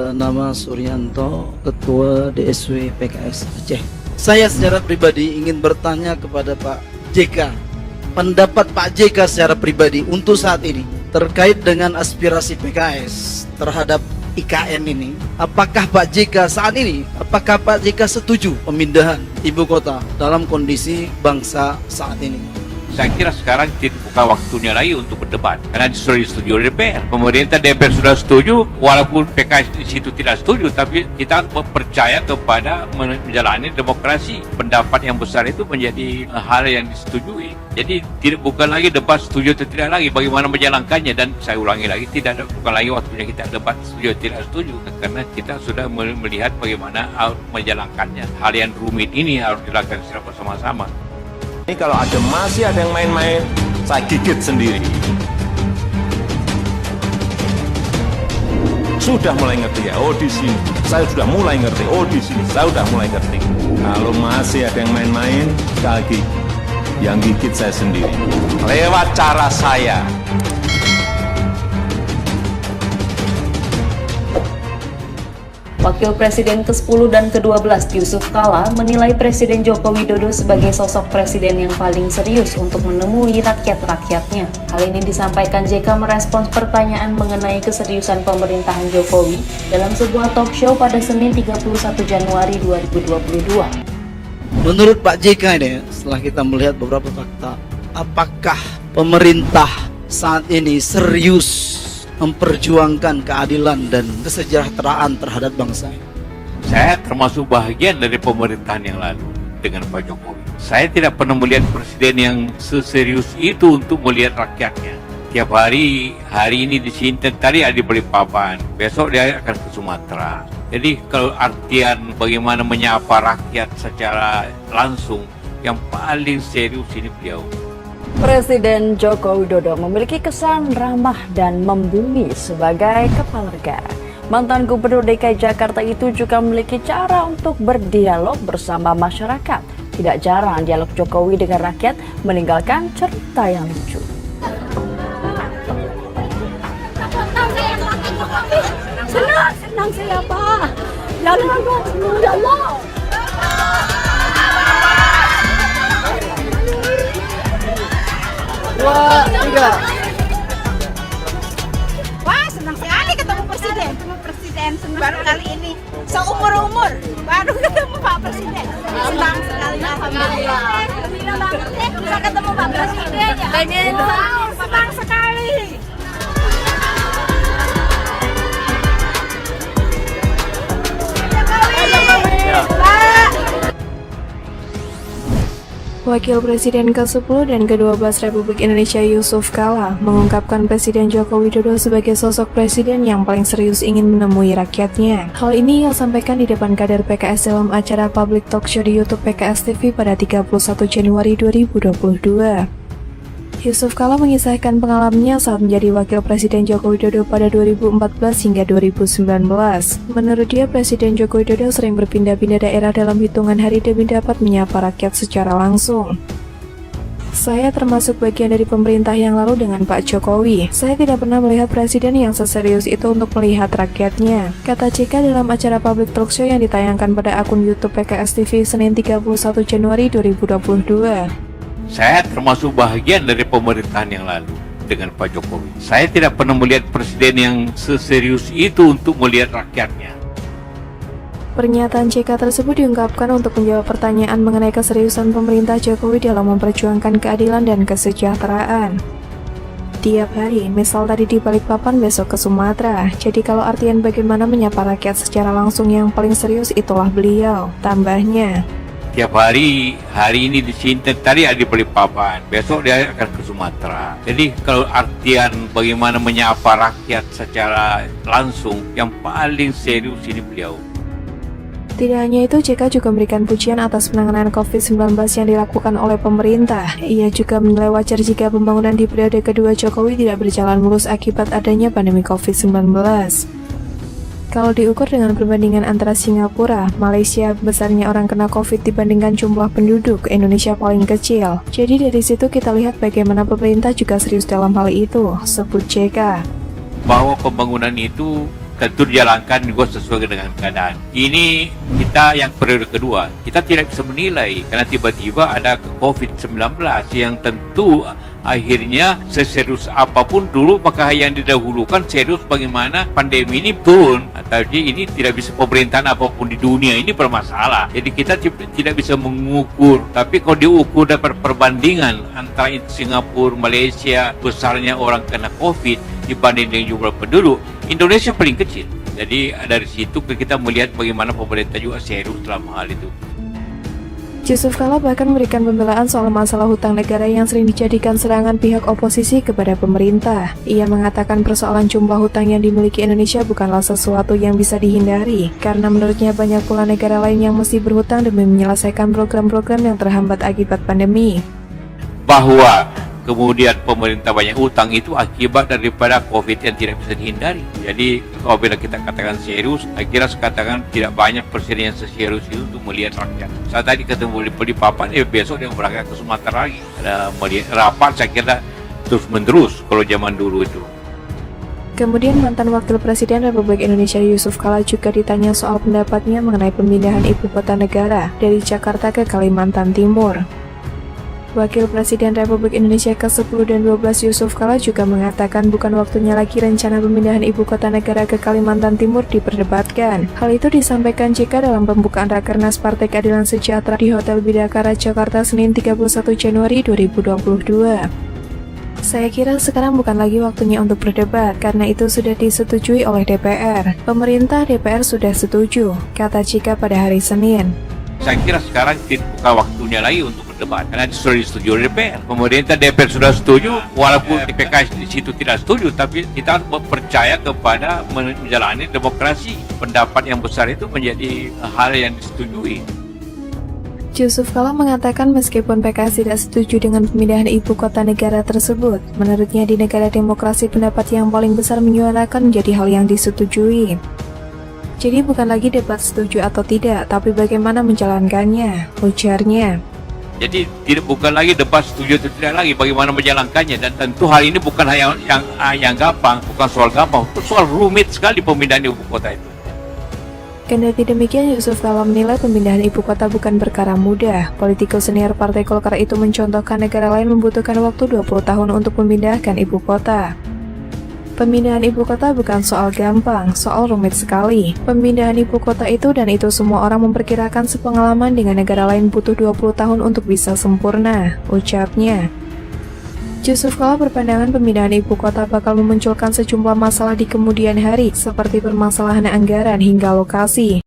Nama Suryanto, Ketua DSW PKS Aceh. Saya secara pribadi ingin bertanya kepada Pak JK, pendapat Pak JK secara pribadi untuk saat ini terkait dengan aspirasi PKS terhadap IKN ini. Apakah Pak JK saat ini, apakah Pak JK setuju pemindahan ibu kota dalam kondisi bangsa saat ini? Saya kira sekarang bukan waktunya lagi untuk berdebat karena sudah disetujui oleh DPR. Pemerintah DPR sudah setuju, walaupun PKS di situ tidak setuju, tapi kita percaya kepada menjalani demokrasi. Pendapat yang besar itu menjadi hal yang disetujui. Jadi bukan lagi debat setuju atau tidak lagi, bagaimana menjalankannya. Dan saya ulangi lagi, bukan lagi waktunya kita debat setuju atau tidak setuju, karena kita sudah melihat bagaimana menjalankannya. Hal yang rumit ini harus dilakukan secara bersama-sama. Ini kalau masih ada yang main-main, saya gigit sendiri. Sudah mulai ngerti ya, oh di sini. Saya sudah mulai ngerti, oh di sini. Saya sudah mulai ngerti. Kalau masih ada yang main-main, sekali lagi, yang gigit saya sendiri. Lewat cara saya. Wakil Presiden ke-10 dan ke-12 Yusuf Kala menilai Presiden Joko Widodo sebagai sosok presiden yang paling serius untuk menemui rakyat-rakyatnya. Hal ini disampaikan JK merespons pertanyaan mengenai keseriusan pemerintahan Jokowi dalam sebuah talk show pada Senin 31 Januari 2022. Menurut Pak JK ini, setelah kita melihat beberapa fakta, apakah pemerintah saat ini serius memperjuangkan keadilan dan kesejahteraan terhadap bangsa? Saya termasuk bagian dari pemerintahan yang lalu dengan Pak Jokowi. Saya tidak pernah melihat presiden yang seserius itu untuk melihat rakyatnya. Tiap hari ini di sini, tadi ada di Balikpapan, besok dia akan ke Sumatera. Jadi kalau artian bagaimana menyapa rakyat secara langsung, yang paling serius ini beliau. Presiden Joko Widodo memiliki kesan ramah dan membumi sebagai kepala negara. Mantan Gubernur DKI Jakarta itu juga memiliki cara untuk berdialog bersama masyarakat. Tidak jarang dialog Jokowi dengan rakyat meninggalkan cerita yang lucu. Senang saya Pak. Jalan ya Allah. Wah, enggak. Wah, senang sekali ketemu presiden. Baru kali ini seumur-umur baru ketemu Pak Presiden. Senang sekali, alhamdulillah. Gembira banget deh bisa ketemu Pak Presiden ya. Senang sekali. Wakil Presiden ke-10 dan ke-12 Republik Indonesia Yusuf Kala mengungkapkan Presiden Joko Widodo sebagai sosok presiden yang paling serius ingin menemui rakyatnya. Hal ini ia sampaikan di depan kader PKS dalam acara public talk show di YouTube PKS TV pada 31 Januari 2022. Yusuf Kala mengisahkan pengalamannya saat menjadi Wakil Presiden Joko Widodo pada 2014 hingga 2019. Menurut dia, Presiden Joko Widodo sering berpindah-pindah daerah dalam hitungan hari demi dapat menyapa rakyat secara langsung. Saya termasuk bagian dari pemerintah yang lalu dengan Pak Jokowi. Saya tidak pernah melihat presiden yang seserius itu untuk melihat rakyatnya, kata JK dalam acara public talk show yang ditayangkan pada akun YouTube PKS TV Senin 31 Januari 2022. Saya termasuk bagian dari pemerintahan yang lalu dengan Pak Jokowi. Saya tidak pernah melihat presiden yang seserius itu untuk melihat rakyatnya. Pernyataan JK tersebut diungkapkan untuk menjawab pertanyaan mengenai keseriusan pemerintah Jokowi dalam memperjuangkan keadilan dan kesejahteraan. Tiap hari, misal tadi di Balikpapan, besok ke Sumatera. Jadi kalau artian bagaimana menyapa rakyat secara langsung yang paling serius itulah beliau, tambahnya. Tiap hari ini di sini, tadi ada di Balikpapan, besok dia akan ke Sumatera. Jadi kalau artian bagaimana menyapa rakyat secara langsung, yang paling serius ini beliau. Tidak hanya itu, JK juga memberikan pujian atas penanganan COVID-19 yang dilakukan oleh pemerintah. Ia juga menilai wajar jika pembangunan di periode kedua Jokowi tidak berjalan mulus akibat adanya pandemi COVID-19. Kalau diukur dengan perbandingan antara Singapura, Malaysia, besarnya orang kena COVID dibandingkan jumlah penduduk, Indonesia paling kecil. Jadi dari situ kita lihat bagaimana pemerintah juga serius dalam hal itu, sebut JK. Bahwa pembangunan itu tentu dijalankan juga sesuai dengan keadaan. Ini kita yang periode kedua, kita tidak bisa menilai karena tiba-tiba ada COVID-19 yang tentu akhirnya seserius apapun dulu, maka yang didahulukan serius bagaimana pandemi ini turun. Tapi ini tidak bisa, pemerintahan apapun di dunia ini bermasalah. Jadi kita tidak bisa mengukur. Tapi kalau diukur dapat perbandingan antara Singapura, Malaysia, besarnya orang kena COVID dibanding dengan jumlah penduduk, Indonesia paling kecil. Jadi dari situ kita melihat bagaimana pemerintah juga serius dalam hal itu. Yusuf Kala bahkan memberikan pembelaan soal masalah hutang negara yang sering dijadikan serangan pihak oposisi kepada pemerintah. Ia mengatakan persoalan jumlah hutang yang dimiliki Indonesia bukanlah sesuatu yang bisa dihindari, karena menurutnya banyak pula negara lain yang mesti berhutang demi menyelesaikan program-program yang terhambat akibat pandemi. Bahwa kemudian pemerintah banyak utang itu akibat daripada COVID yang tidak bisa dihindari. Jadi kalau bila kita katakan serius, saya kira katakan tidak banyak presiden yang seserius itu untuk melihat rakyat. Saya tadi ketemu di Papan, besok dia berangkat ke Sumatera lagi. Ada melihat rapat, saya kira terus menerus kalau zaman dulu itu. Kemudian mantan Wakil Presiden Republik Indonesia Yusuf Kala juga ditanya soal pendapatnya mengenai pemindahan ibu kota negara dari Jakarta ke Kalimantan Timur. Wakil Presiden Republik Indonesia ke-10 dan 12 Yusuf Kala juga mengatakan bukan waktunya lagi rencana pemindahan ibu kota negara ke Kalimantan Timur diperdebatkan. Hal itu disampaikan JK dalam pembukaan Rakernas Partai Keadilan Sejahtera di Hotel Bidakara, Jakarta, Senin 31 Januari 2022. Saya kira sekarang bukan lagi waktunya untuk berdebat, karena itu sudah disetujui oleh DPR. Pemerintah DPR sudah setuju, kata JK pada hari Senin. Saya kira sekarang bukan waktunya lagi untuk berdebat karena sudah disetujui oleh DPR. Pemerintah DPR sudah setuju, walaupun PKS di situ tidak setuju, tapi kita percaya kepada menjalani demokrasi. Pendapat yang besar itu menjadi hal yang disetujui. Yusuf Kala mengatakan meskipun PKS tidak setuju dengan pemindahan ibu kota negara tersebut, menurutnya di negara demokrasi pendapat yang paling besar menyuarakan menjadi hal yang disetujui. Jadi bukan lagi debat setuju atau tidak, tapi bagaimana menjalankannya, ujarnya. Jadi bukan lagi debat setuju atau tidak lagi, bagaimana menjalankannya. Dan tentu hal ini bukan hal yang gampang, bukan soal gampang, itu soal rumit sekali pemindahan ibu kota itu. Kendati demikian, Yusuf Kala menilai pemindahan ibu kota bukan perkara mudah. Politikus senior Partai Golkar itu mencontohkan negara lain membutuhkan waktu 20 tahun untuk memindahkan ibu kota. Pemindahan ibu kota bukan soal gampang, soal rumit sekali. Pemindahan ibu kota itu dan itu semua orang memperkirakan sepengalaman dengan negara lain butuh 20 tahun untuk bisa sempurna, ucapnya. Yusuf Kala berpandangan pemindahan ibu kota bakal memunculkan sejumlah masalah di kemudian hari, seperti permasalahan anggaran hingga lokasi.